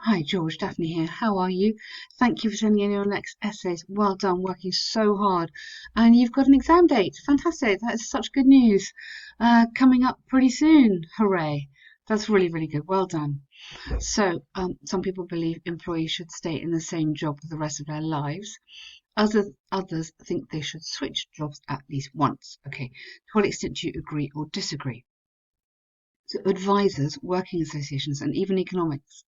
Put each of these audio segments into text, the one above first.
Hi, George, Daphne here. How are you? Thank you for sending in your next essays. Well done, working so hard. And you've got an exam date. Fantastic. That is such good news. Coming up pretty soon. Hooray. That's really, really good. Well done. Some people believe employees should stay in the same job for the rest of their lives. Others think they should switch jobs at least once. Okay. To what extent do you agree or disagree? So advisors, working associations, and even economists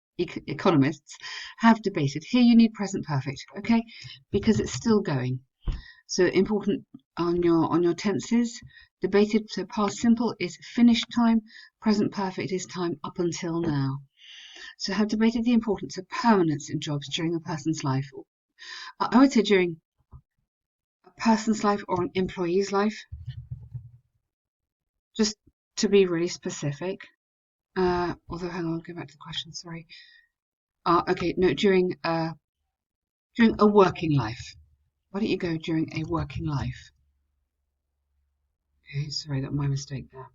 have debated. Here you need present perfect, okay, because it's still going. So important on your tenses. Debated. So past simple is finished time. Present perfect is time up until now. So have debated the importance of permanence in jobs during a person's life. I would say during a person's life or an employee's life, just to be really specific. Although, hang on, I'll go back to the question. Sorry. Okay, no, during a working life. Why don't you go during a working life? Okay, sorry, that's my mistake there.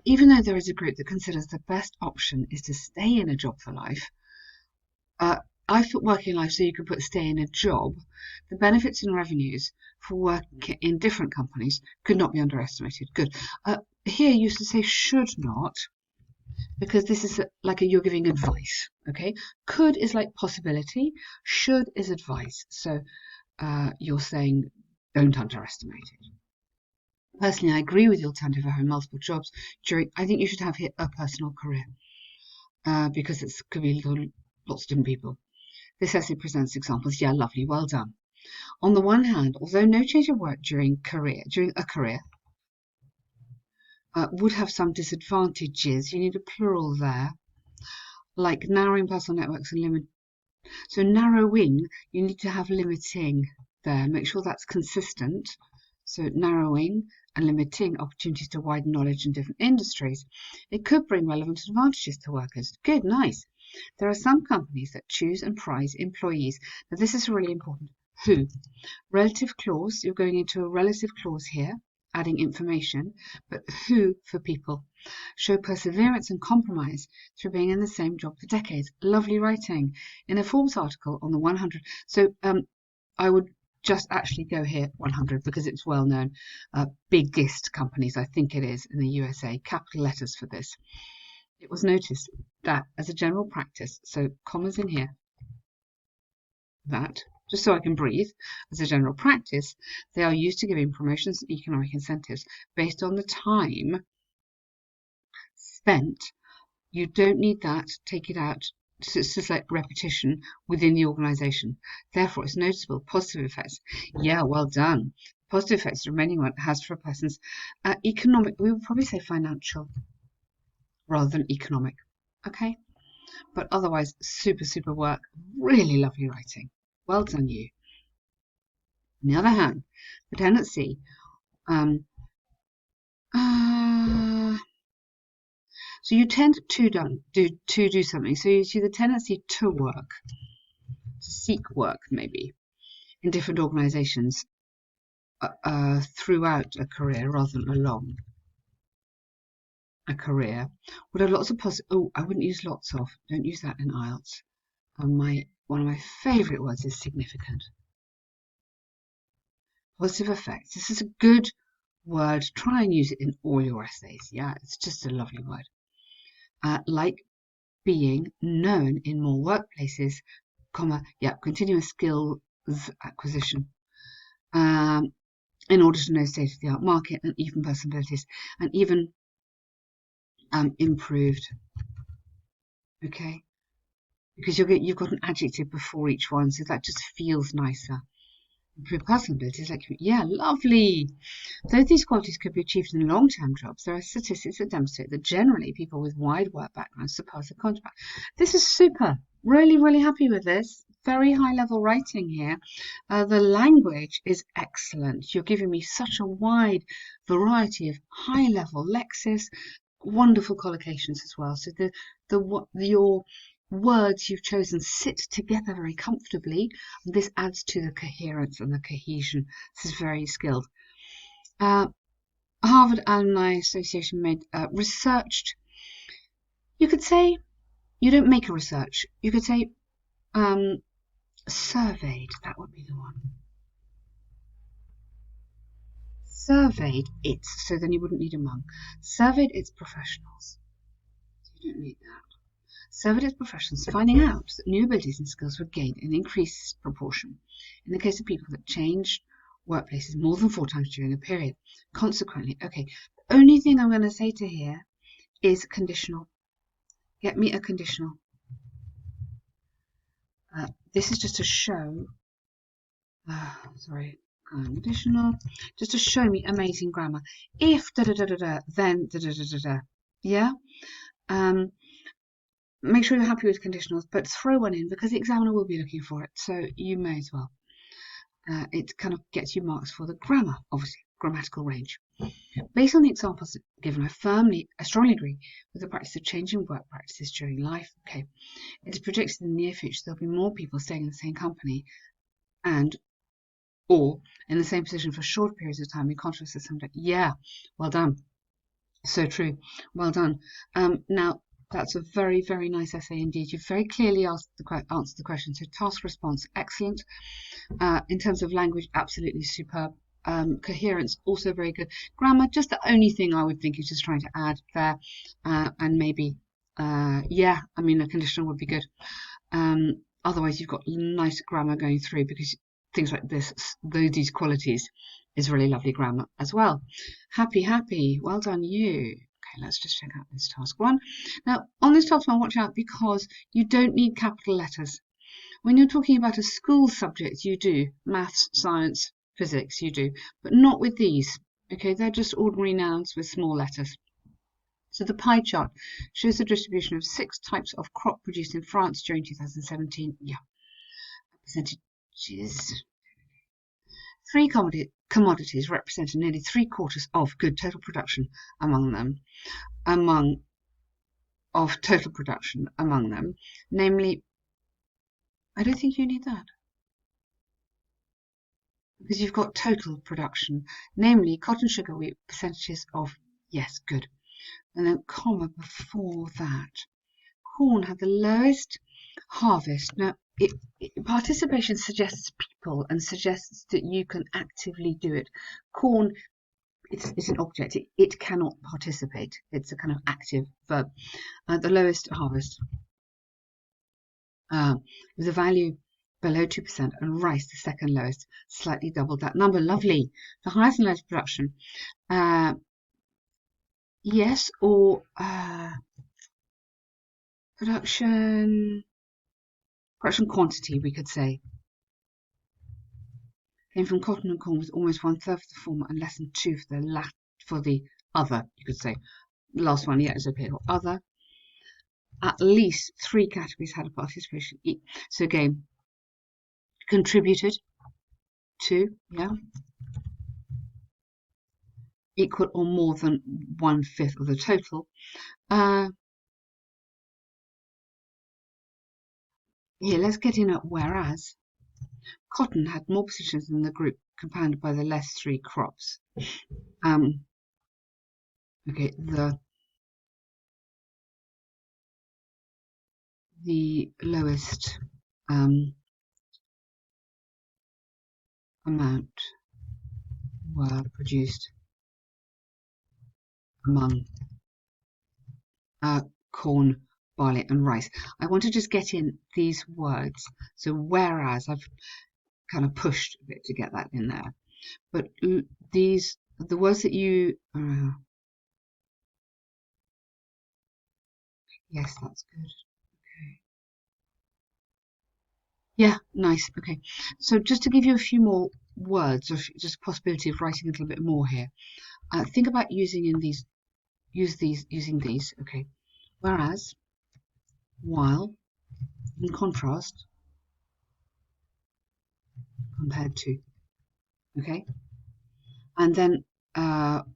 Even though there is a group that considers the best option is to stay in a job for life, uh, I put working life so you can put stay in a job. The benefits and revenues for work in different companies could not be underestimated. Good. Here you used to say should not, because this is like you're giving advice. Okay, could is like possibility, should is advice. So you're saying don't underestimate it. Personally, I agree with the alternative of having multiple jobs during. I think you should have here a personal career because it could be lots of different people. This essay presents examples. Yeah, lovely, well done. On the one hand, although no change of work during a career would have some disadvantages, you need a plural there, like narrowing personal networks and limit. So narrowing, you need to have limiting there. Make sure that's consistent. So narrowing and limiting opportunities to widen knowledge in different industries. It could bring relevant advantages to workers. Good, nice. There are some companies that choose and prize employees. Now this is really important. Who? Relative clause, you're going into a relative clause here, adding information, but who for people. Show perseverance and compromise through being in the same job for decades. Lovely writing. In a Forbes article on the 100. So I would just actually go here 100 because it's well known. Biggest companies, I think it is, in the USA, capital letters for this. It was noticed that as a general practice, so commas in here, that, just so I can breathe, as a general practice, they are used to giving promotions and economic incentives based on the time spent. You don't need that, take it out. It's just like repetition within the organisation. Therefore, it's noticeable positive effects. Yeah, well done. Positive effects the remaining one has for a person's economic, we would probably say financial rather than economic. Okay? But otherwise, super, super work. Really lovely writing. Well done, you. On the other hand, the tendency um, uh, so you tend to do something. So you see the tendency to work, to seek work maybe in different organisations throughout a career rather than along a career. Would have lots of I wouldn't use lots of. Don't use that in IELTS. One of my favourite words is significant. Positive effects. This is a good word. Try and use it in all your essays. Yeah, it's just a lovely word. Like being known in more workplaces, continuous skills acquisition. In order to know state-of-the-art market and even personalities and even improved. Okay, because you've got an adjective before each one, so that just feels nicer. Improved personalities, like yeah, lovely. Though these qualities could be achieved in long-term jobs, there are statistics that demonstrate that generally people with wide work backgrounds surpass the contract. This is super. Really, really happy with this. Very high-level writing here. The language is excellent. You're giving me such a wide variety of high-level lexis, wonderful collocations as well. So your words you've chosen sit together very comfortably. And this adds to the coherence and the cohesion. This is very skilled. Harvard Alumni Association researched, you could say, You don't make a research. You could say surveyed. That would be the one. Surveyed its. So then you wouldn't need among. Surveyed its professionals. You don't need that. Surveyed its professionals, finding out that new abilities and skills were gained in increased proportion in the case of people that changed workplaces more than 4 times during a period. Consequently, okay, the only thing I'm going to say to here is conditional. Get me a conditional. This is just to show, conditional, just to show me amazing grammar. If da da da da da, then da da da da da. Yeah? Make sure you're happy with conditionals, but throw one in because the examiner will be looking for it, so you may as well. It kind of gets you marks for the grammar, obviously, grammatical range. Based on the examples given, I strongly agree with the practice of changing work practices during life. Okay, it is predicted in the near future there'll be more people staying in the same company and or in the same position for short periods of time in contrast to some. Yeah, well done. So true. Well done. Now, that's a very, very nice essay indeed. You've very clearly answered the question. So task response, excellent. In terms of language, absolutely superb. Coherence, also very good. Grammar, just the only thing I would think is just trying to add there. And maybe, yeah, I mean, a conditional would be good. Otherwise, you've got nice grammar going through because things like this, these qualities, is really lovely grammar as well. Happy. Well done, you. Okay, let's just check out this task 1. Now, on this task 1, watch out because you don't need capital letters. When you're talking about a school subject, you do. Maths, science, physics, you do. But not with these. Okay, they're just ordinary nouns with small letters. So the pie chart shows the distribution of 6 types of crop produced in France during 2017. Yeah. Percentages. 3 commodities represented nearly 3/4 of good total production among them. Namely, I don't think you need that because you've got total production, namely cotton, sugar, wheat, percentages of, yes, good. And then comma before that. Corn had the lowest harvest. Now, participation suggests people and suggests that you can actively do it. Corn, it's an object. It cannot participate. It's a kind of active verb. The lowest harvest with a value below 2%, and rice, the second lowest, slightly doubled that number. Lovely. The highest and lowest production. Yes, or production quantity, we could say, came from cotton and corn with almost 1/3 for the former and less than 2 for the other, you could say. The last one, yeah, is okay. Or other. At least 3 categories had a participation. So again, contributed to, yeah, equal or more than 1/5 of the total. Here, let's get in at whereas. Cotton had more positions in the group compounded by the less 3 crops. Okay, the lowest amount were produced among corn, barley and rice. I want to just get in these words. So whereas, I've kind of pushed a bit to get that in there. But the words that you... yes, that's good. Okay. Yeah, nice. Okay. So just to give you a few more words, or just a possibility of writing a little bit more here. Think about using these. Okay. Whereas, while, in contrast, compared to. Okay. And then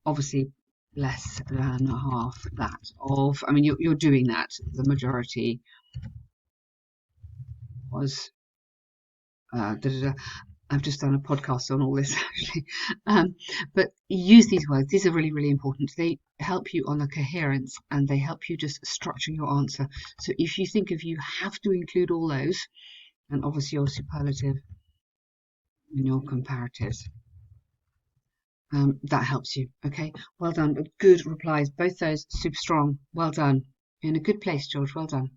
obviously less than half that of. I mean, you're doing that. The majority was. I've just done a podcast on all this actually, but use these words. These are really, really important. help you on the coherence, and they help you just structure your answer. So if you think of you have to include all those, and obviously your superlative and your comparatives, that helps you. Okay, well done. Good replies, both those super strong. Well done. You're in a good place, George. Well done.